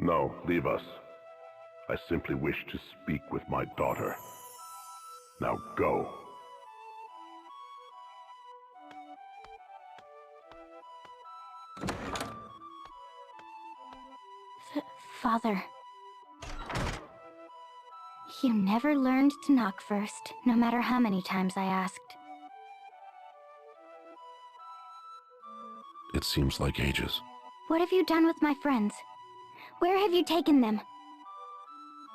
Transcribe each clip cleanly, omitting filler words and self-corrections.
No, leave us. I simply wish to speak with my daughter. Now go. Father. You never learned to knock first, no matter how many times I asked. It seems like ages. What have you done with my friends? Where have you taken them?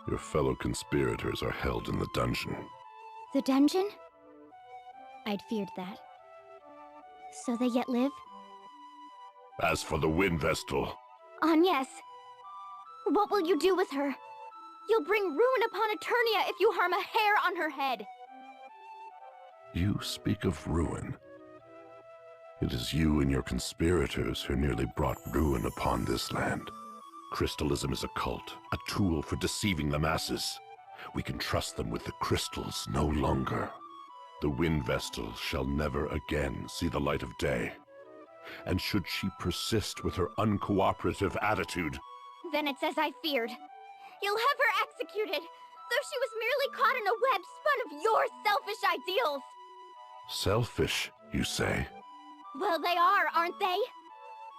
Your fellow conspirators are held in the dungeon. The dungeon? I'd feared that. So they yet live? As for the Wind Vestal... Agnes! What will you do with her? You'll bring ruin upon Eternia if you harm a hair on her head! You speak of ruin. It is you and your conspirators who nearly brought ruin upon this land. Crystalism is a cult, a tool for deceiving the masses. We can trust them with the crystals no longer. The Wind Vestal shall never again see the light of day. And should she persist with her uncooperative attitude... Then it's as I feared. You'll have her executed, though she was merely caught in a web spun of your selfish ideals! Selfish, you say? Well, they are, aren't they?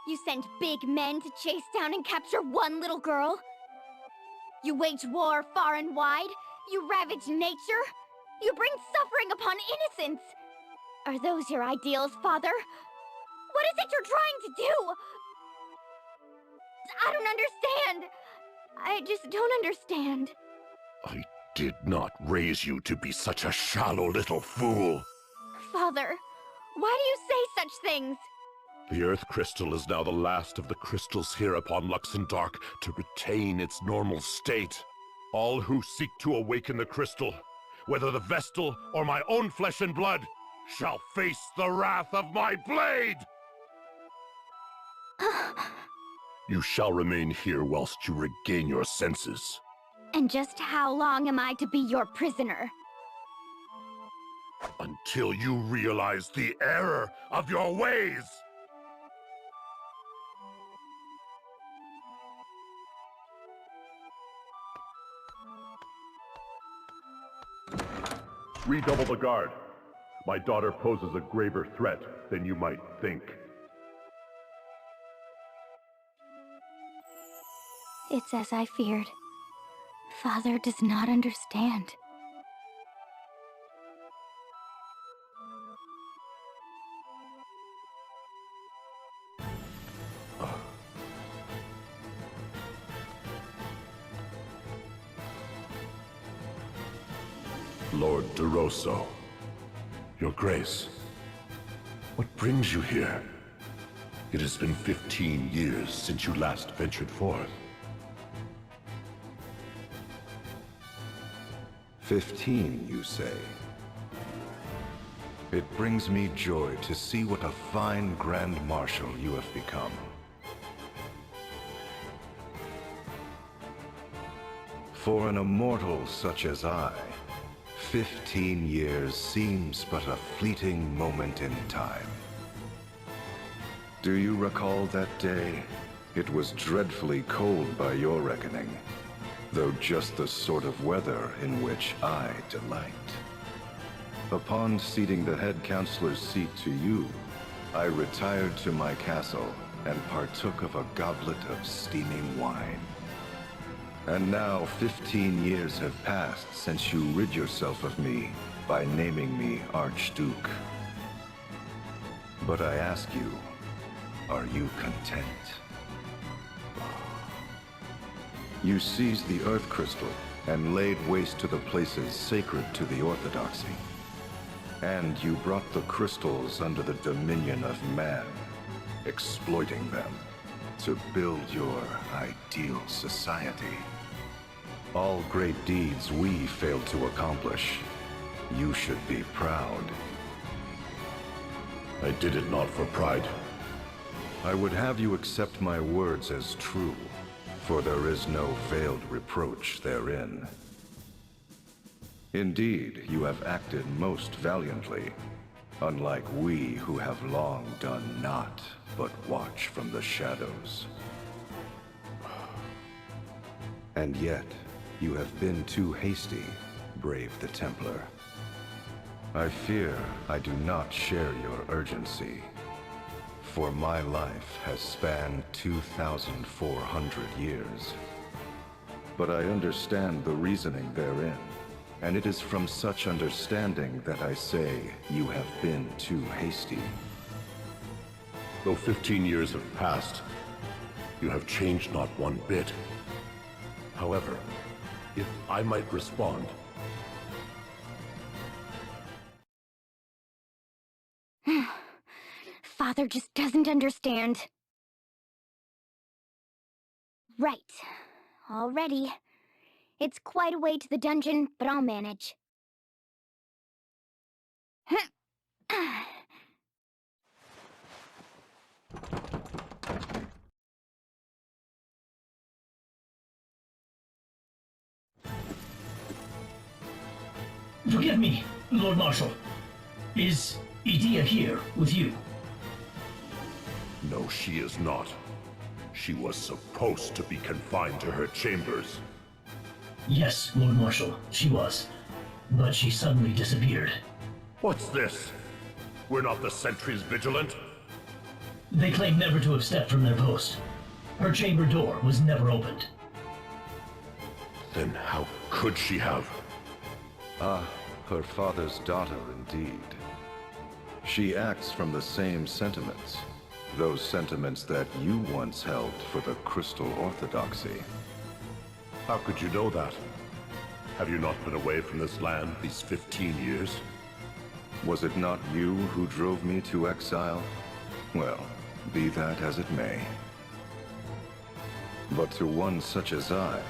You send big men to chase down and capture one little girl? You wage war far and wide? You ravage nature? You bring suffering upon innocence! Are those your ideals, Father? What is it you're trying to do? I don't understand! I just don't understand. I did not raise you to be such a shallow little fool! Father, why do you say such things? The Earth Crystal is now the last of the crystals here upon Luxendark to retain its normal state. All who seek to awaken the crystal, whether the Vestal or my own flesh and blood, shall face the wrath of my blade! You shall remain here whilst you regain your senses. And just how long am I to be your prisoner? Until you realize the error of your ways! Redouble the guard. My daughter poses a graver threat than you might think. It's as I feared. Father does not understand. Lord DeRosso, Your Grace, what brings you here? It has been 15 years since you last ventured forth. 15, you say? It brings me joy to see what a fine Grand Marshal you have become. For an immortal such as I, 15 years seems but a fleeting moment in time. Do you recall that day? It was dreadfully cold by your reckoning, though just the sort of weather in which I delight. Upon ceding the head counselor's seat to you, I retired to my castle and partook of a goblet of steaming wine. And now 15 years have passed since you rid yourself of me by naming me Archduke. But I ask you, are you content? You seized the Earth Crystal and laid waste to the places sacred to the Orthodoxy. And you brought the crystals under the dominion of man, exploiting them to build your ideal society. All great deeds we failed to accomplish. You should be proud. I did it not for pride. I would have you accept my words as true, for there is no veiled reproach therein. Indeed, you have acted most valiantly, unlike we who have long done naught but watch from the shadows. And yet, you have been too hasty, brave the Templar. I fear I do not share your urgency, for my life has spanned 2,400 years. But I understand the reasoning therein, and it is from such understanding that I say you have been too hasty. Though 15 years have passed, you have changed not one bit. However, if I might respond... Father just doesn't understand. Right. All ready. It's quite a way to the dungeon, but I'll manage. Forgive me, Lord Marshal. Is Edea here with you? No, she is not. She was supposed to be confined to her chambers. Yes, Lord Marshal, she was. But she suddenly disappeared. What's this? We're not the sentries vigilant? They claim never to have stepped from their post. Her chamber door was never opened. Then how could she have? Ah, her father's daughter indeed. She acts from the same sentiments. Those sentiments that you once held for the Crystal Orthodoxy. How could you know that? Have you not been away from this land these 15 years? Was it not you who drove me to exile? Well, be that as it may. But to one such as I,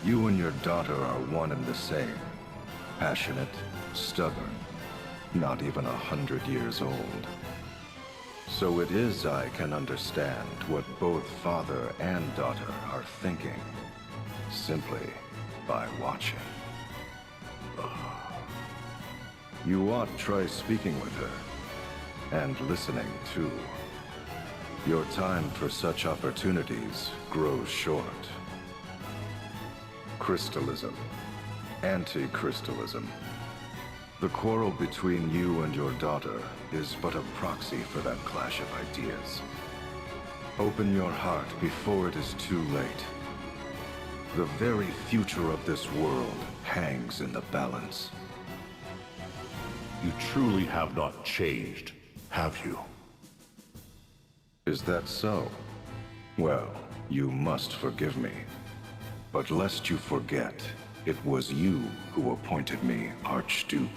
you and your daughter are one and the same. Passionate, stubborn, not even 100 years old. So it is I can understand what both father and daughter are thinking, simply by watching. You ought try speaking with her, and listening too. Your time for such opportunities grows short. Crystalism. Anti-crystalism. The quarrel between you and your daughter is but a proxy for that clash of ideas. Open your heart before it is too late. The very future of this world hangs in the balance. You truly have not changed, have you? Is that so? Well, you must forgive me. But lest you forget, it was you who appointed me Archduke.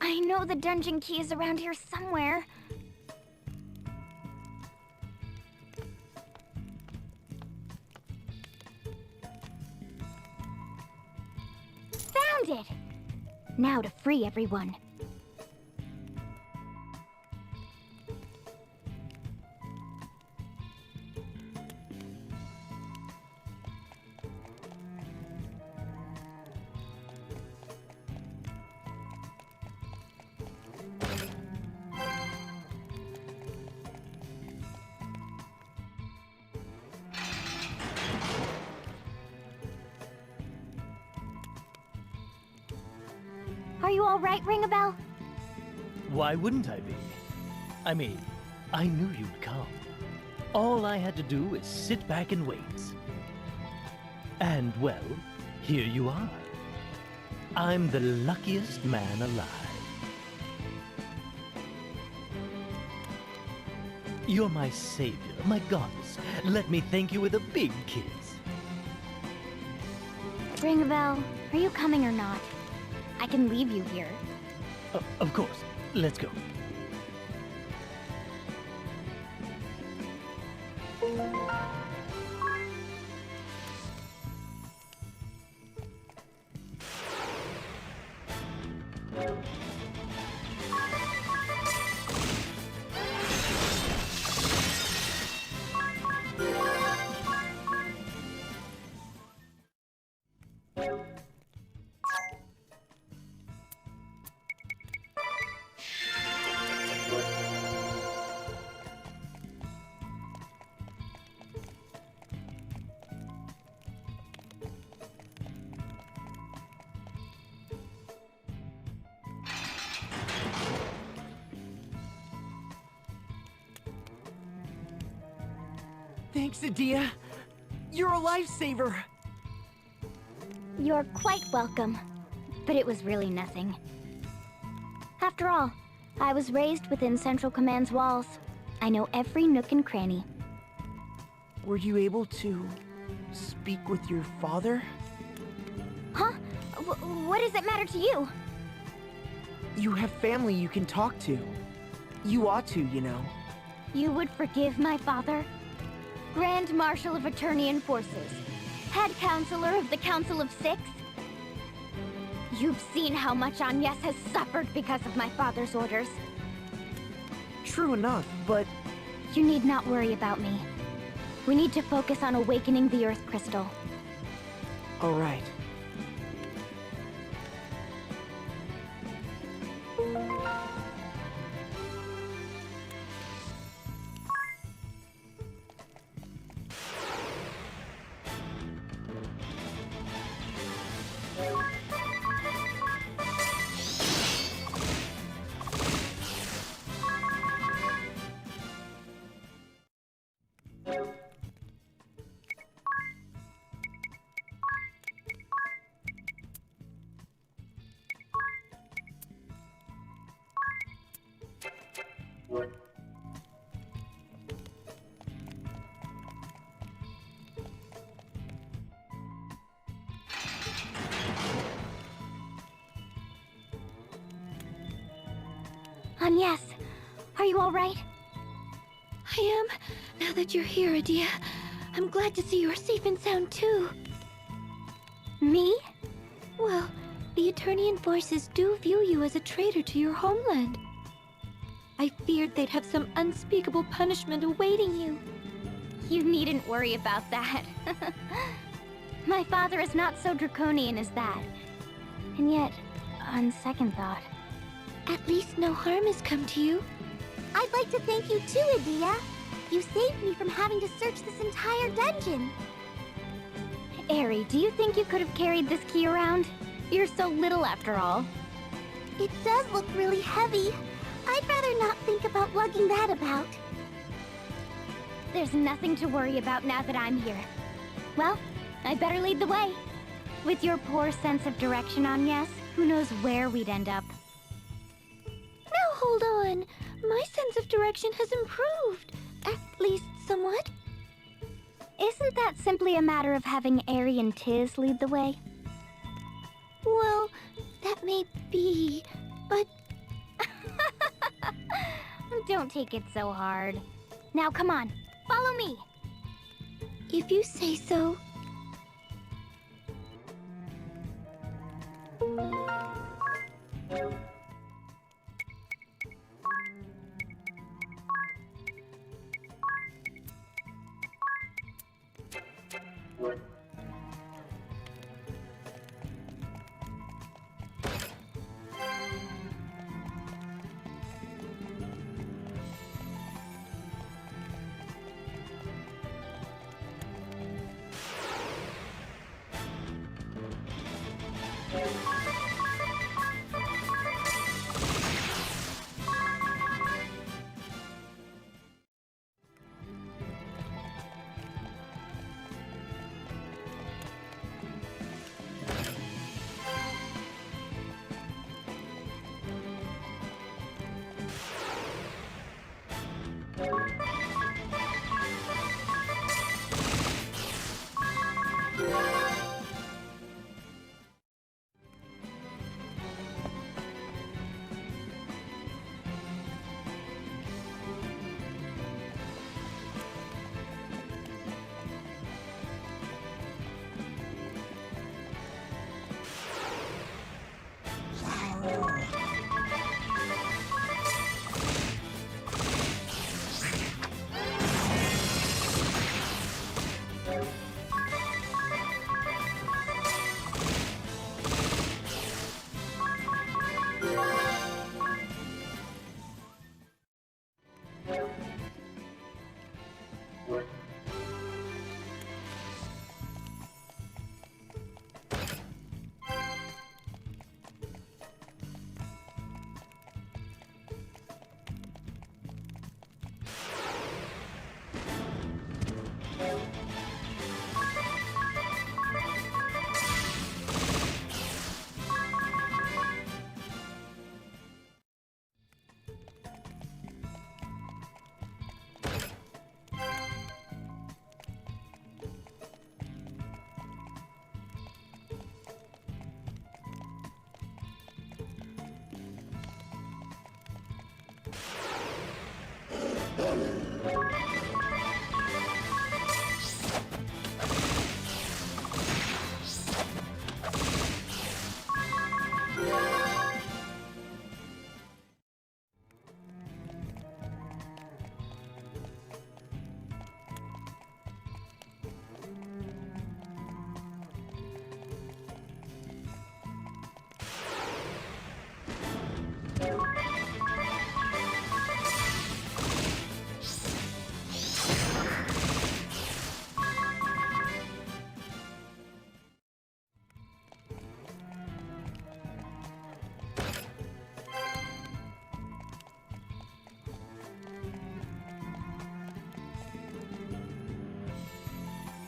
I know the dungeon key is around here somewhere. Found it! Now to free everyone. Are you all right, Ring-a-Bell? Why wouldn't I be? I mean, I knew you'd come. All I had to do is sit back and wait. And, well, here you are. I'm the luckiest man alive. You're my savior, my goddess. Let me thank you with a big kiss. Ring-a-Bell, are you coming or not? I can leave you here. Of course. Let's go. Thanks, Adia. You're a lifesaver. You're quite welcome. But it was really nothing. After all, I was raised within Central Command's walls. I know every nook and cranny. Were you able to speak with your father? Huh? What does it matter to you? You have family you can talk to. You ought to, you know. You would forgive my father? Grand Marshal of Eternian Forces. Head Counselor of the Council of Six? You've seen how much Agnes has suffered because of my father's orders. True enough, but You need not worry about me. We need to focus on awakening the Earth Crystal. all right. Agnes, are you all right? I am. Now that you're here, Adia, I'm glad to see you're safe and sound too. Me? Well, the Eternian forces do view you as a traitor to your homeland. I feared they'd have some unspeakable punishment awaiting you. You needn't worry about that. My father is not so draconian as that. And yet, on second thought... At least no harm has come to you. I'd like to thank you too, Adia. You saved me from having to search this entire dungeon. Eri, do you think you could have carried this key around? You're so little after all. It does look really heavy. I'd rather not think about lugging that about. There's nothing to worry about now that I'm here. Well, I better lead the way. With your poor sense of direction, Agnes, who knows where we'd end up. Now hold on. My sense of direction has improved. At least somewhat. Isn't that simply a matter of having Eri and Tiz lead the way? Well, that may be, but... Don't take it so hard. Now come on, follow me. If you say so.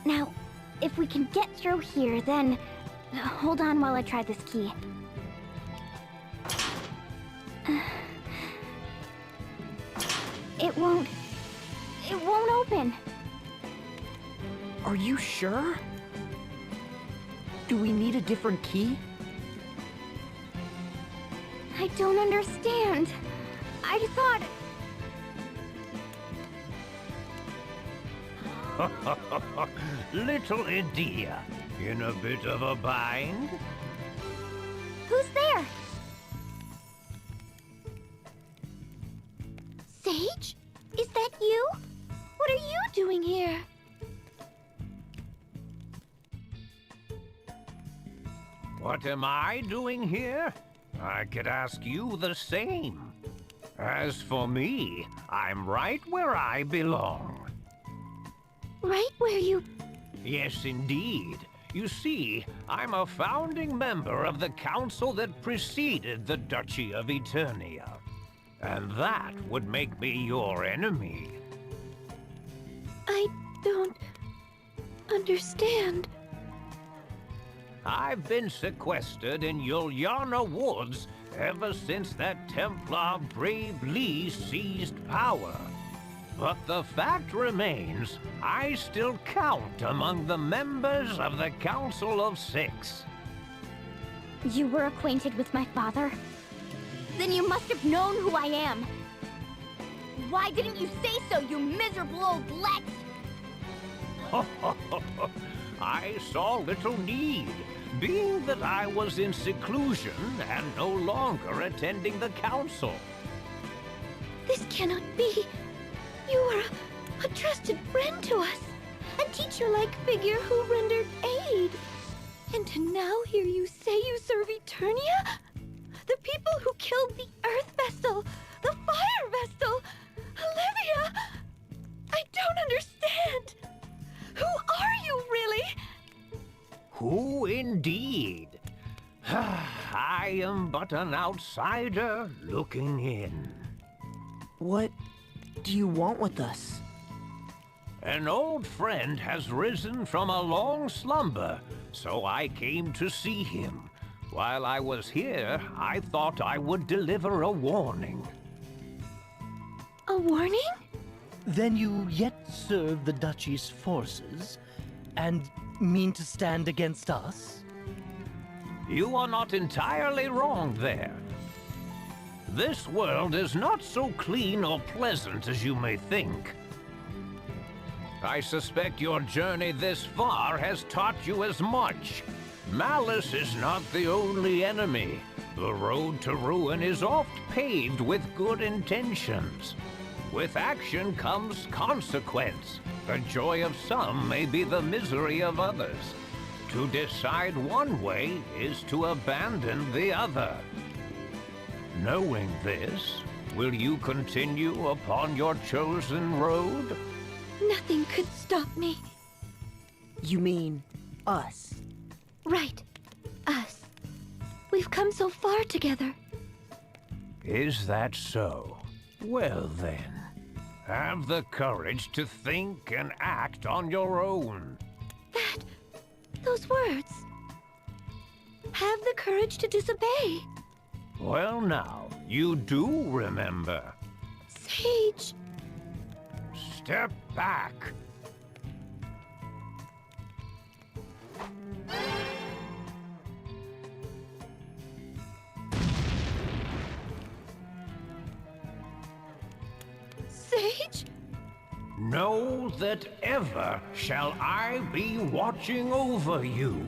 Now, if we can get through here, then... Hold on while I try this key. It won't open. Are you sure? Do we need a different key? I don't understand. I thought... Little Edea, in a bit of a bind? Who's there? Sage? Is that you? What are you doing here? What am I doing here? I could ask you the same. As for me, I'm right where I belong. Right where you... Yes, indeed. You see, I'm a founding member of the council that preceded the Duchy of Eternia. And that would make me your enemy. I don't... understand. I've been sequestered in Yuliana Woods ever since that Templar Brave Lee seized power. But the fact remains, I still count among the members of the Council of Six. You were acquainted with my father? Then you must have known who I am. Why didn't you say so, you miserable old Lex? I saw little need, being that I was in seclusion and no longer attending the council. This cannot be. You are a trusted friend to us. A teacher-like figure who rendered aid. And to now hear you say you serve Eternia? The people who killed the Earth Vestal, the Fire Vestal, Olivia! I don't understand. Who are you, really? Who indeed? I am but an outsider looking in. What do you want with us? An old friend has risen from a long slumber, so I came to see him. While I was here, I thought I would deliver a warning. A warning? Then you yet serve the Duchy's forces, and mean to stand against us? You are not entirely wrong there. This world is not so clean or pleasant as you may think. I suspect your journey this far has taught you as much. Malice is not the only enemy. The road to ruin is oft paved with good intentions. With action comes consequence. The joy of some may be the misery of others. To decide one way is to abandon the other. Knowing this, will you continue upon your chosen road? Nothing could stop me. You mean us? Right. Us. We've come so far together. Is that so? Well then, have the courage to think and act on your own. Those words. Have the courage to disobey. Well now, you do remember. Sage. Step back. Sage? Know that ever shall I be watching over you.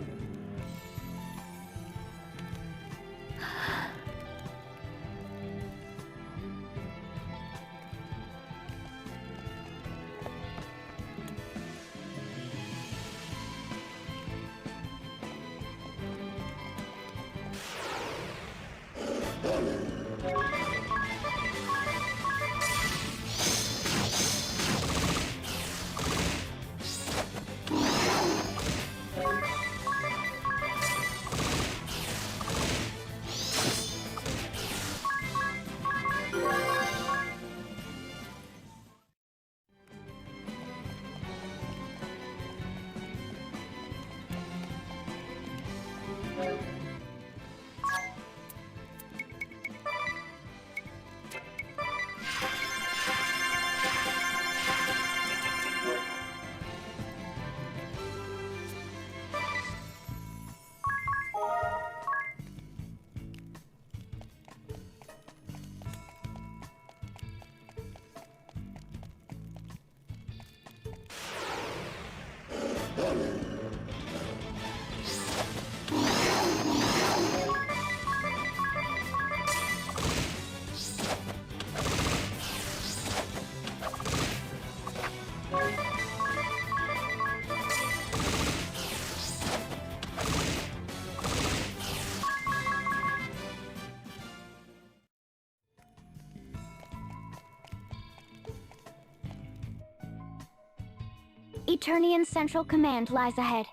Eternian Central Command lies ahead,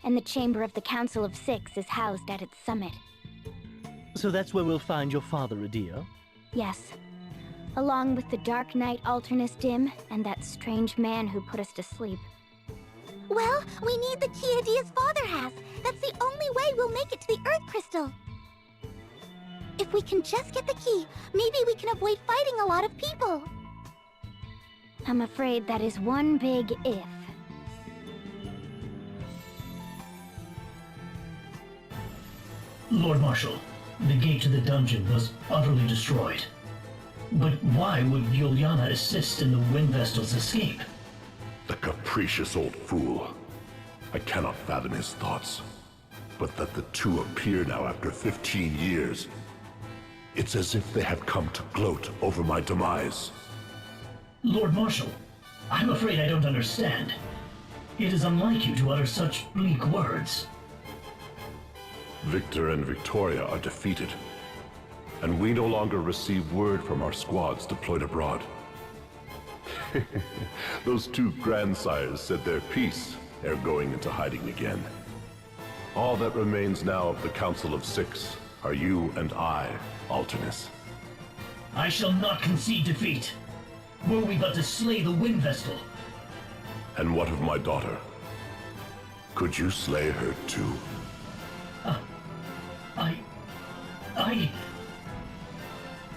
and the Chamber of the Council of Six is housed at its summit. So that's where we'll find your father, Edea? Yes. Along with the Dark Knight Alternus Dim and that strange man who put us to sleep. Well, we need the key Edea's father has. That's the only way we'll make it to the Earth Crystal. If we can just get the key, maybe we can avoid fighting a lot of people. I'm afraid that is one big if. Lord Marshal, the gate to the dungeon was utterly destroyed. But why would Yuliana assist in the Wind Vestal's escape? The capricious old fool. I cannot fathom his thoughts. But that the two appear now after 15 years. It's as if they have come to gloat over my demise. Lord Marshal, I'm afraid I don't understand. It is unlike you to utter such bleak words. Victor and Victoria are defeated, and we no longer receive word from our squads deployed abroad. Those two grandsires said their piece ere going into hiding again. All that remains now of the Council of Six are you and I, Alternus. I shall not concede defeat. Were we but to slay the Wind Vestal. And what of my daughter? Could you slay her too? I...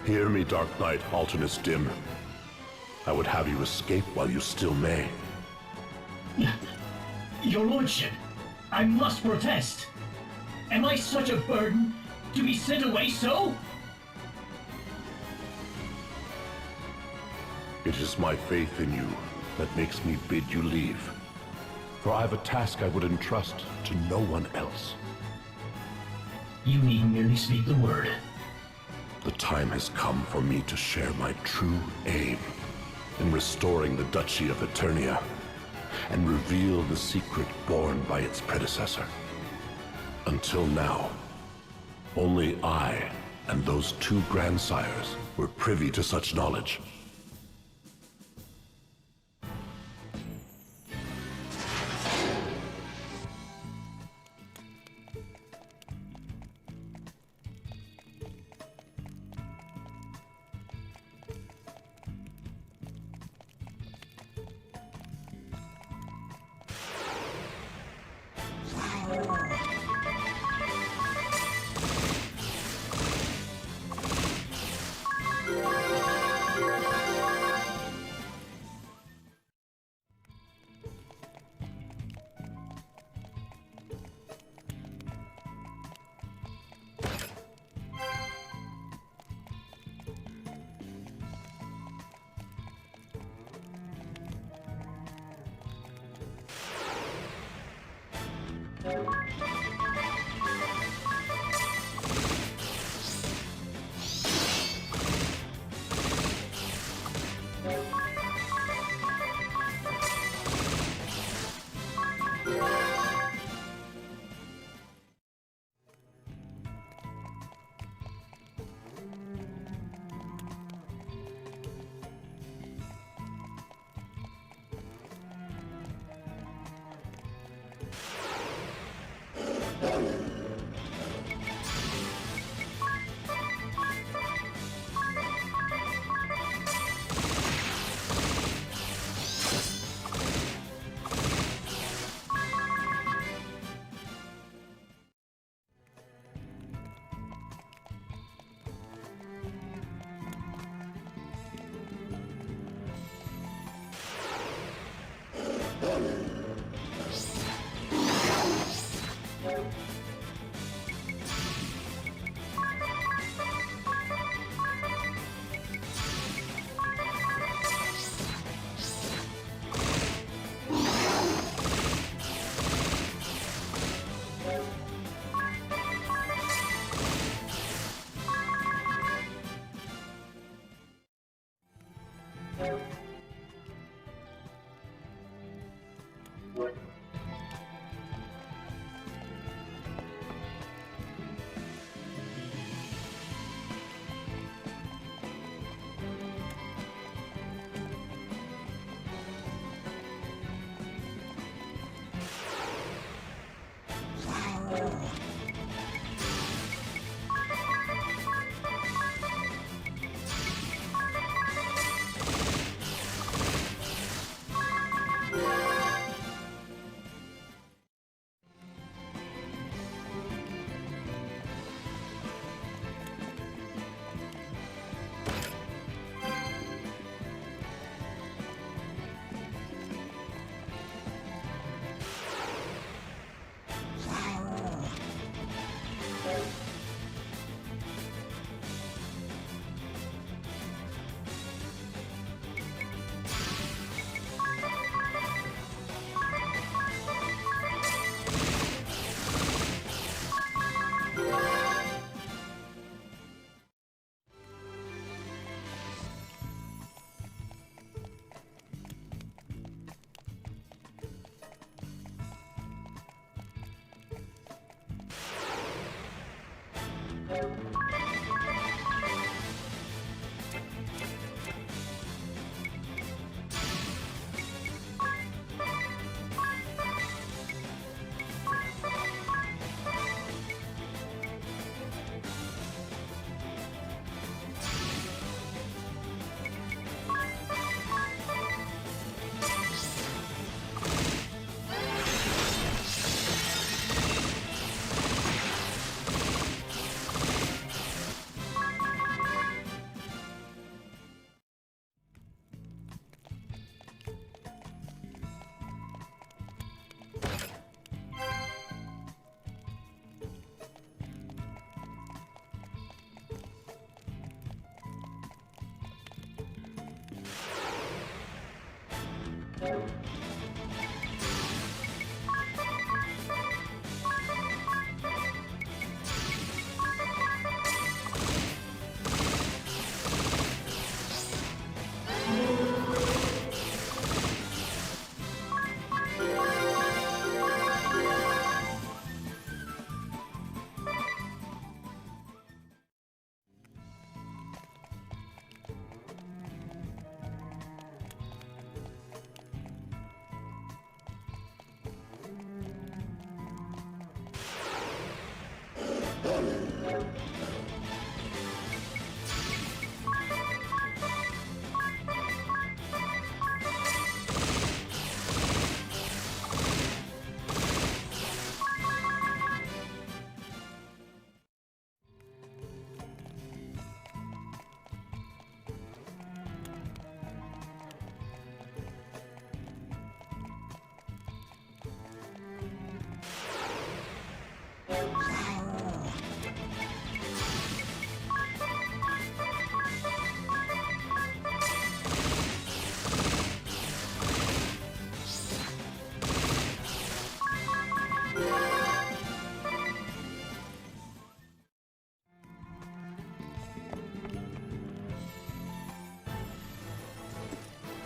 Hear me, Dark Knight Alternus Dim. I would have you escape while you still may. Your Lordship, I must protest. Am I such a burden to be sent away so? It is my faith in you that makes me bid you leave. For I have a task I would entrust to no one else. You need merely speak the word. The time has come for me to share my true aim in restoring the Duchy of Eternia and reveal the secret borne by its predecessor. Until now, only I and those two grandsires were privy to such knowledge.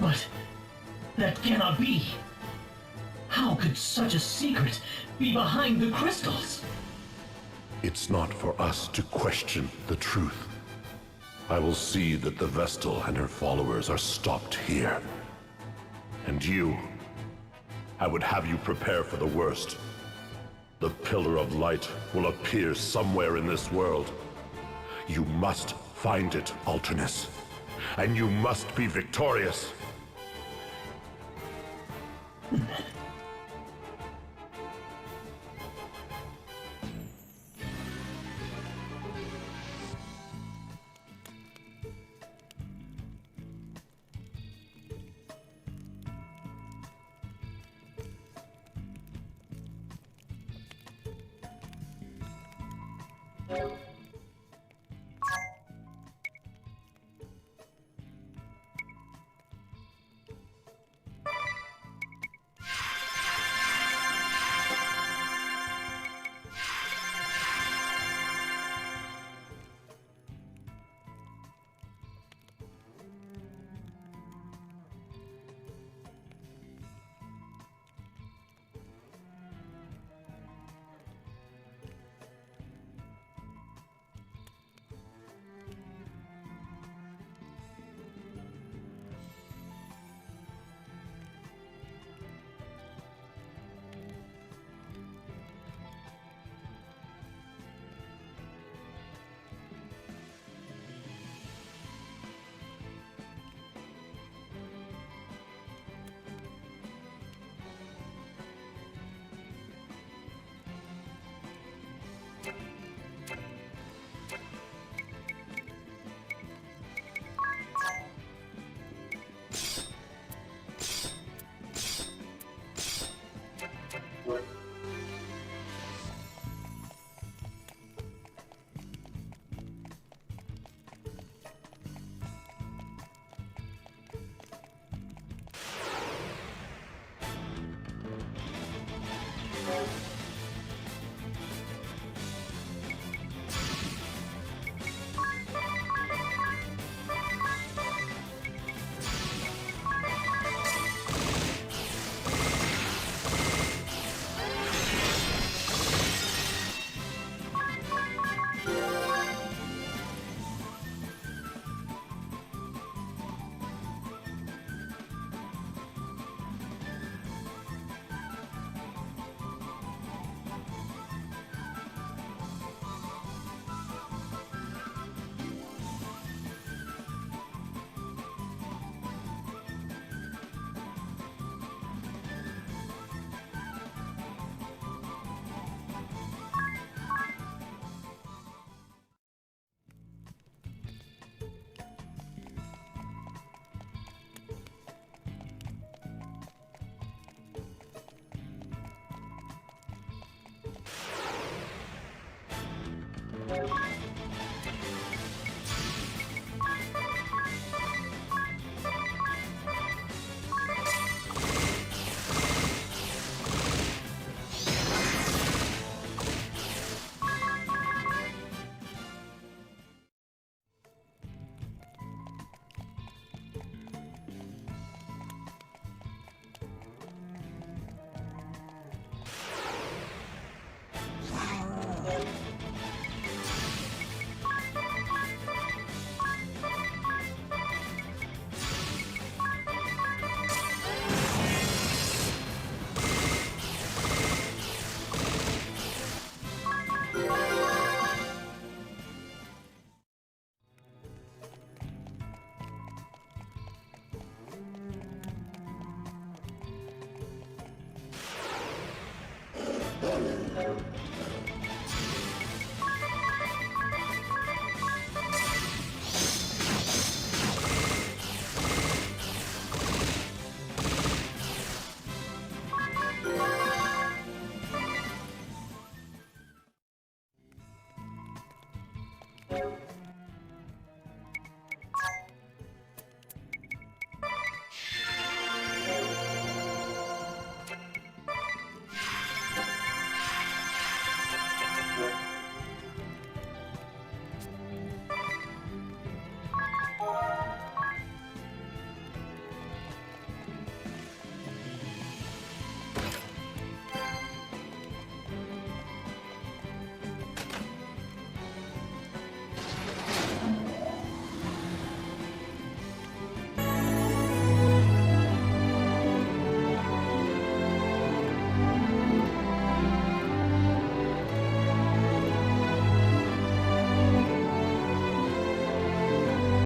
But that cannot be. How could such a secret be behind the crystals? It's not for us to question the truth. I will see that the Vestal and her followers are stopped here. And you, I would have you prepare for the worst. The Pillar of Light will appear somewhere in this world. You must find it, Alternus. And you must be victorious. you